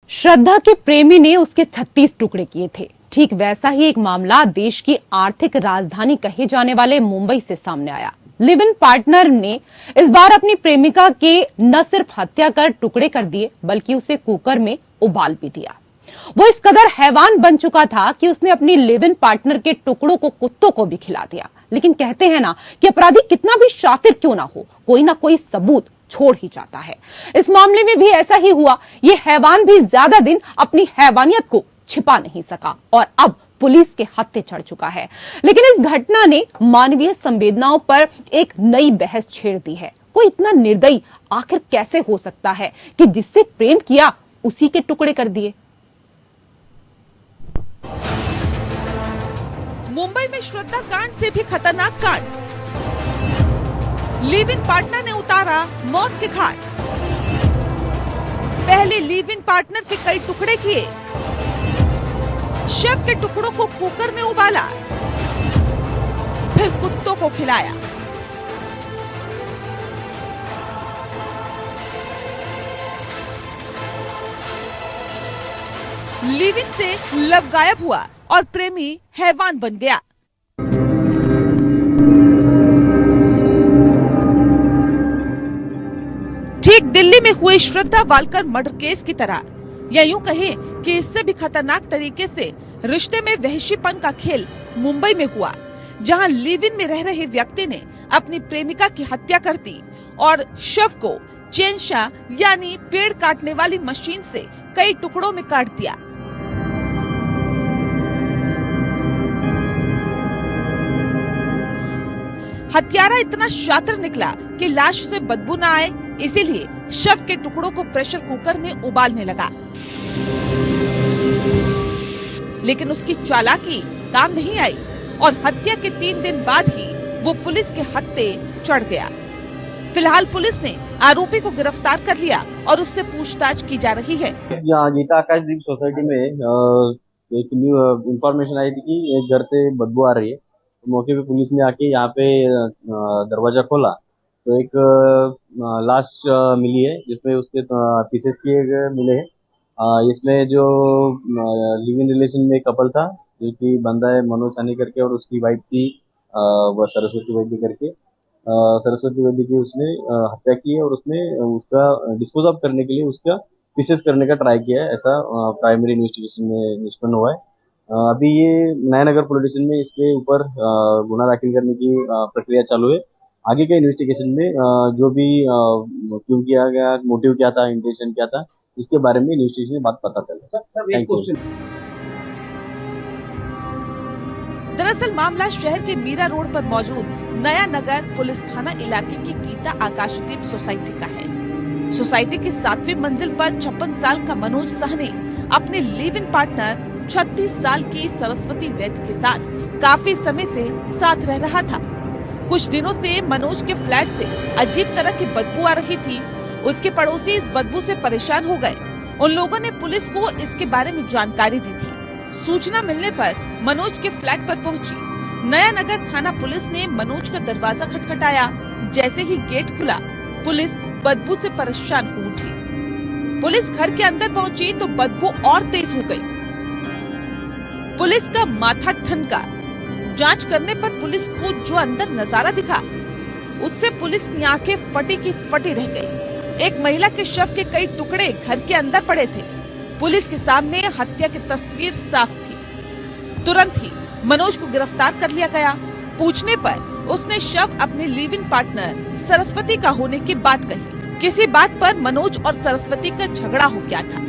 श्रद्धा के प्रेमी ने उसके 36 टुकड़े किए थे। ठीक वैसा ही एक मामला देश की आर्थिक राजधानी कहे जाने वाले मुंबई से सामने आया। लिव इन पार्टनर ने इस बार अपनी प्रेमिका के न सिर्फ हत्या कर टुकड़े कर दिए बल्कि उसे कुकर में उबाल भी दिया। वो इस कदर हैवान बन चुका था कि उसने अपनी लिव इन पार्टनर के टुकड़ों को कुत्तों को भी खिला दिया। लेकिन कहते हैं ना कि अपराधी कितना भी शातिर क्यों ना हो, कोई ना कोई सबूत छोड़ ही जाता है। इस मामले में भी ऐसा ही हुआ। ये हैवान भी ज्यादा दिन अपनी हैवानियत को छिपा नहीं सका और अब पुलिस के हत्थे चढ़ चुका है। लेकिन इस घटना ने मानवीय संवेदनाओं पर एक नई बहस छेड़ दी है। कोई इतना निर्दयी आखिर कैसे हो सकता है कि जिससे प्रेम किया उसी के टुकड़े कर दिए। मुंबई में श्रद्धा कांड से भी खतरनाक कांड। लिव इन पार्टनर ने उतारा मौत के घाट। पहले लिव इन पार्टनर के कई टुकड़े किए, शव के टुकड़ों को कुकर में उबाला, फिर कुत्तों को खिलाया। लिव इन से लव गायब हुआ और प्रेमी हैवान बन गया। ठीक दिल्ली में हुए श्रद्धा वालकर मर्डर केस की तरह, या यूं कहें कि इससे भी खतरनाक तरीके से रिश्ते में वहशीपन का खेल मुंबई में हुआ, जहां लिव इन में रह रहे व्यक्ति ने अपनी प्रेमिका की हत्या कर दी और शव को चेनशा यानी पेड़ काटने वाली मशीन से कई टुकड़ों में काट दिया। हत्यारा इतना शातिर निकला कि लाश से बदबू न आए, इसीलिए शव के टुकड़ों को प्रेशर कुकर में उबालने लगा। लेकिन उसकी चालाकी काम नहीं आई और हत्या के 3 दिन बाद ही वो पुलिस के हत्थे चढ़ गया। फिलहाल पुलिस ने आरोपी को गिरफ्तार कर लिया और उससे पूछताछ की जा रही है। यहाँ गीता आकाशदीप सोसाइटी में एक न्यू इंफॉर्मेशन आई थी कि एक घर से बदबू आ रही है। तो मौके पे पुलिस ने आके यहाँ पे दरवाजा खोला तो एक लाश मिली है, जिसमें उसके पीसेस किए गए मिले हैं। इसमें जो लिव इन रिलेशन में कपल था, जो कि बंदा है मनोज सानी करके और उसकी वाइफ थी वह सरस्वती वैद्य करके। सरस्वती वैद्य की उसने हत्या की है और उसने उसका डिस्पोज ऑफ करने के लिए उसका पीसेस करने का ट्राई किया है, ऐसा प्राइमरी इन्वेस्टिगेशन में निष्पन्न हुआ है। अभी ये नयानगर पुलिस स्टेशन में इसके ऊपर गुना दाखिल करने की प्रक्रिया चालू है। आगे के इन्वेस्टिगेशन में जो भी क्यों किया गया, मोटिव क्या था, इंटेंशन क्या था, इसके बारे में इन्वेस्टिगेशन में बात पता चलेगा। दरअसल मामला शहर के मीरा रोड पर मौजूद नया नगर पुलिस थाना इलाके की गीता आकाशदीप सोसाइटी का है। सोसाइटी की 7वीं मंजिल पर 56 साल का मनोज साहनी अपने लिव इन पार्टनर 36 साल की सरस्वती वैद्य के साथ काफी समय से साथ रह रहा था। कुछ दिनों से मनोज के फ्लैट से अजीब तरह की बदबू आ रही थी। उसके पड़ोसी इस बदबू से परेशान हो गए। उन लोगों ने पुलिस को इसके बारे में जानकारी दी थी। सूचना मिलने पर मनोज के फ्लैट पर पहुंची। नया नगर थाना पुलिस ने मनोज का दरवाजा खटखटाया। जैसे ही गेट खुला, पुलिस बदबू से परेशान हो उठी। पुलिस घर के अंदर पहुंची तो बदबू और तेज हो गई। पुलिस का माथा ठनका। जांच करने पर पुलिस को जो अंदर नजारा दिखा, उससे पुलिस की आंखें फटी की फटी रह गई। एक महिला के शव के कई टुकड़े घर के अंदर पड़े थे। पुलिस के सामने हत्या की तस्वीर साफ थी। तुरंत ही मनोज को गिरफ्तार कर लिया गया। पूछने पर उसने शव अपने लिव इन पार्टनर सरस्वती का होने की बात कही। किसी बात पर मनोज और सरस्वती का झगड़ा हो गया था।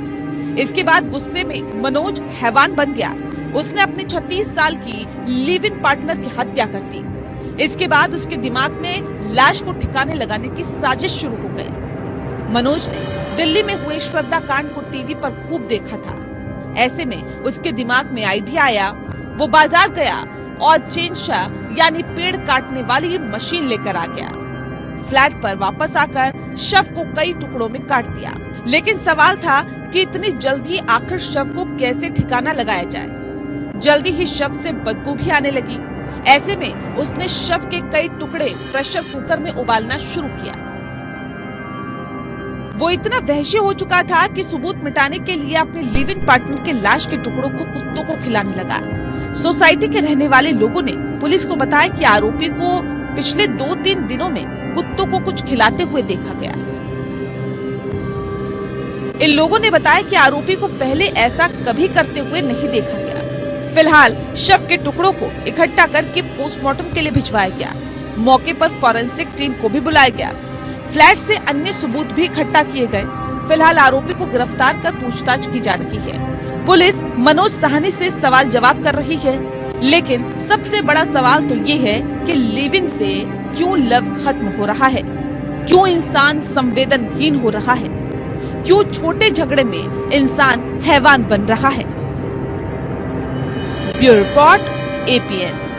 इसके बाद गुस्से में मनोज हैवान बन गया। उसने अपनी 36 साल की लिव इन पार्टनर की हत्या कर दी। इसके बाद उसके दिमाग में लाश को ठिकाने लगाने की साजिश शुरू हो गई। मनोज ने दिल्ली में हुए श्रद्धा कांड को टीवी पर खूब देखा था। ऐसे में उसके दिमाग में आइडिया आया। वो बाजार गया और चेनशा यानी पेड़ काटने वाली मशीन लेकर आ गया। फ्लैट पर वापस आकर शव को कई टुकड़ों में काट दिया। लेकिन सवाल था कि इतनी जल्दी आखिर शव को कैसे ठिकाना लगाया जाए। जल्दी ही शव से बदबू भी आने लगी। ऐसे में उसने शव के कई टुकड़े प्रेशर कुकर में उबालना शुरू किया। वो इतना वहशी हो चुका था कि सबूत मिटाने के लिए अपने लिव इन पार्टनर के लाश के टुकड़ों को कुत्तों को खिलाने लगा। सोसाइटी के रहने वाले लोगों ने पुलिस को बताया कि आरोपी को पिछले 2-3 दिनों में कुत्तों को कुछ खिलाते हुए देखा गया। इन लोगों ने बताया कि आरोपी को पहले ऐसा कभी करते हुए नहीं देखा गया। फिलहाल शव के टुकड़ों को इकट्ठा करके पोस्टमार्टम के लिए भिजवाया गया। मौके पर फॉरेंसिक टीम को भी बुलाया गया। फ्लैट से अन्य सबूत भी इकट्ठा किए गए। फिलहाल आरोपी को गिरफ्तार कर पूछताछ की जा रही है। पुलिस मनोज साहनी से सवाल जवाब कर रही है, लेकिन सबसे बड़ा सवाल तो ये है कि लिव इन से क्यों लव खत्म हो रहा है, क्यों इंसान संवेदनहीन हो रहा है, क्यों छोटे झगड़े में इंसान हैवान बन रहा है। Bureau report APN।